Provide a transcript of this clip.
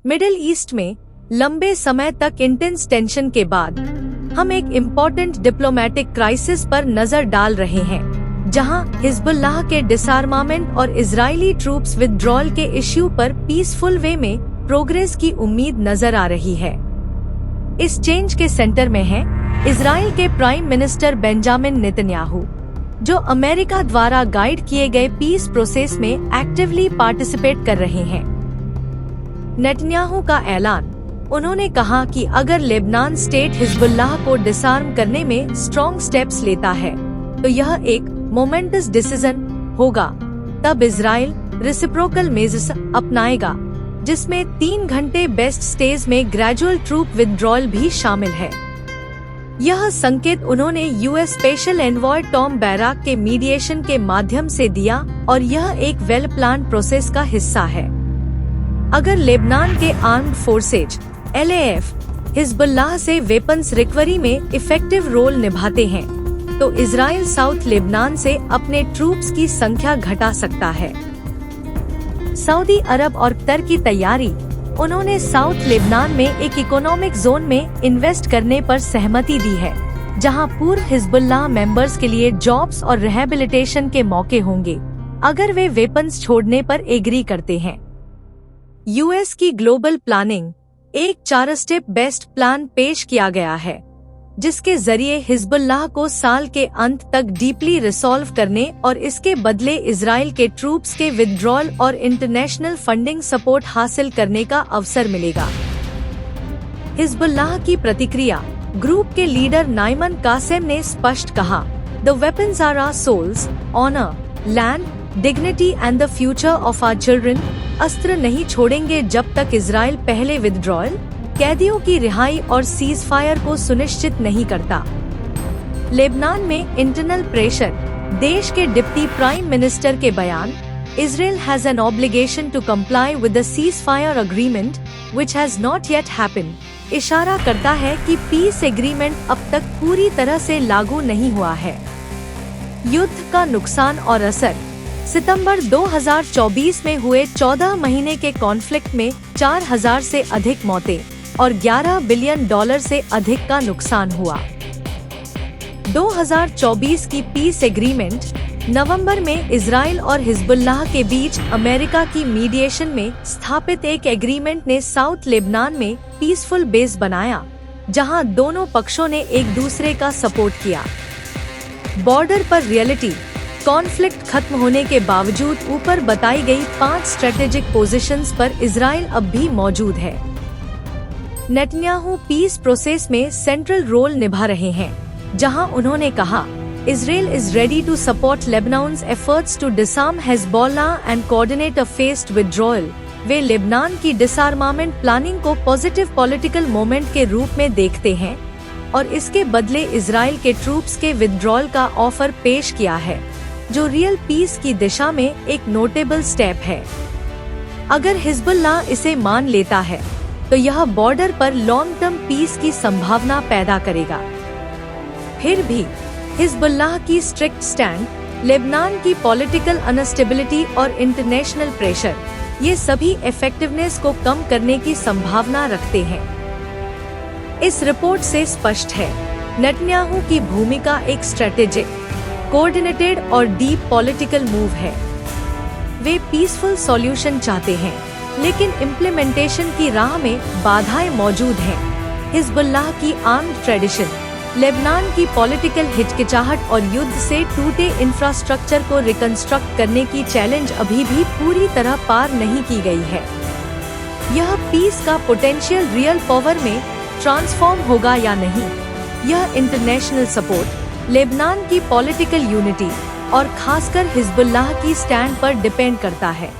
Middle east में लंबे समय तक इंटेंस टेंशन के बाद हम एक इम्पोर्टेंट डिप्लोमेटिक क्राइसिस पर नजर डाल रहे हैं, जहां हिजबुल्लाह के डिसआर्मामेंट और इजरायली ट्रूप्स विथड्रॉल के इश्यू पर पीसफुल वे में प्रोग्रेस की उम्मीद नजर आ रही है। इस चेंज के सेंटर में है इजराइल के प्राइम मिनिस्टर बेंजामिन नेतन्याहू, जो अमेरिका द्वारा गाइड किए गए पीस प्रोसेस में एक्टिवली पार्टिसिपेट कर रहे हैं। नेतन्याहू का ऐलान, उन्होंने कहा कि अगर लेबनान स्टेट हिजबुल्लाह को डिसआर्म करने में स्ट्रॉन्ग स्टेप्स लेता है तो यह एक मोमेंटस डिसीजन होगा। तब इजराइल रेसिप्रोकल मेजर्स अपनाएगा, जिसमें 3 घंटे बेस्ट स्टेज में ग्रेजुअल ट्रूप विथड्रॉल भी शामिल है। यह संकेत उन्होंने यूएस स्पेशल एनवॉय टॉम बैराक के मीडिएशन के माध्यम से दिया और यह एक वेल प्लान प्रोसेस का हिस्सा है। अगर लेबनान के आर्म्ड फोर्सेज LAF हिजबुल्लाह से वेपन्स रिकवरी में इफेक्टिव रोल निभाते हैं तो इजराइल साउथ लेबनान से अपने ट्रूप्स की संख्या घटा सकता है। सऊदी अरब और कतर की तैयारी, उन्होंने साउथ लेबनान में एक इकोनॉमिक जोन में इन्वेस्ट करने पर सहमति दी है, जहां पूर्व हिजबुल्लाह मेंबर्स के लिए जॉब्स और रिहैबिलिटेशन के मौके होंगे अगर वे वेपन्स छोड़ने पर एग्री करते हैं। यूएस की ग्लोबल प्लानिंग एक 4 स्टेप बेस्ट प्लान पेश किया गया है, जिसके जरिए हिजबुल्लाह को साल के अंत तक डीपली रिसॉल्व करने और इसके बदले इजराइल के ट्रूप्स के विथड्रॉल और इंटरनेशनल फंडिंग सपोर्ट हासिल करने का अवसर मिलेगा। हिजबुल्लाह की प्रतिक्रिया, ग्रुप के लीडर नाइमन कासेम ने स्पष्ट कहा, the weapons are our souls, honour, land, dignity and the future of our children. अस्त्र नहीं छोड़ेंगे जब तक इजराइल पहले विथड्रॉल, कैदियों की रिहाई और सीज फायर को सुनिश्चित नहीं करता। लेबनान में इंटरनल प्रेशर, देश के डिप्टी प्राइम मिनिस्टर के बयान, Israel has an obligation to comply with the ceasefire agreement, which has not yet happened, इशारा करता है कि पीस एग्रीमेंट अब तक पूरी तरह से लागू नहीं हुआ है। युद्ध का नुकसान और असर, सितंबर 2024 में हुए 14 महीने के कॉन्फ्लिक्ट में 4000 से अधिक मौतें और $11 बिलियन से अधिक का नुकसान हुआ। 2024 की पीस एग्रीमेंट नवंबर में इजराइल और हिजबुल्लाह के बीच अमेरिका की मीडिएशन में स्थापित एक एग्रीमेंट ने साउथ लेबनान में पीसफुल बेस बनाया, जहां दोनों पक्षों ने एक दूसरे का सपोर्ट किया। बॉर्डर पर रियलिटी, कॉन्फ्लिक्ट खत्म होने के बावजूद ऊपर बताई गई 5 स्ट्रेटेजिक पोजीशंस पर इजराइल अब भी मौजूद है। नेतन्याहू पीस प्रोसेस में सेंट्रल रोल निभा रहे हैं, जहां उन्होंने कहा, Israel is ready to support Lebanon's efforts to disarm Hezbollah and coordinate a phased withdrawal। Way Lebanon की डिसआर्मामेंट प्लानिंग को पॉजिटिव पॉलिटिकल मोमेंट के रूप में देखते हैं और इसके बदले इजराइल के ट्रूप्स के विथड्रॉल का ऑफर पेश किया है, जो रियल पीस की दिशा में एक नोटेबल स्टेप है। अगर हिजबुल्लाह इसे मान लेता है तो यह बॉर्डर पर लॉन्ग टर्म पीस की संभावना पैदा करेगा। फिर भी हिजबुल्लाह की स्ट्रिक्ट स्टैंड, लेबनान की पॉलिटिकल अनस्टेबिलिटी और इंटरनेशनल प्रेशर, ये सभी इफेक्टिवनेस को कम करने की संभावना रखते हैं। इस रिपोर्ट से स्पष्ट है, नेतन्याहू की भूमिका एक स्ट्रेटेजिक, कोऑर्डिनेटेड और डीप पॉलिटिकल मूव है। वे पीसफुल सॉल्यूशन चाहते हैं, लेकिन इम्प्लीमेंटेशन की राह में बाधाएं मौजूद हैं। हिजबुल्लाह की आर्म्ड ट्रेडिशन, लेबनान की पॉलिटिकल हिचकिचाहट और युद्ध से टूटे इंफ्रास्ट्रक्चर को रिकंस्ट्रक्ट करने की चैलेंज अभी भी पूरी तरह पार नहीं की गई है। यह पीस का पोटेंशियल रियल पावर में ट्रांसफॉर्म होगा या नहीं, यह इंटरनेशनल सपोर्ट, लेबनान की पॉलिटिकल यूनिटी और खासकर हिजबुल्लाह की स्टैंड पर डिपेंड करता है।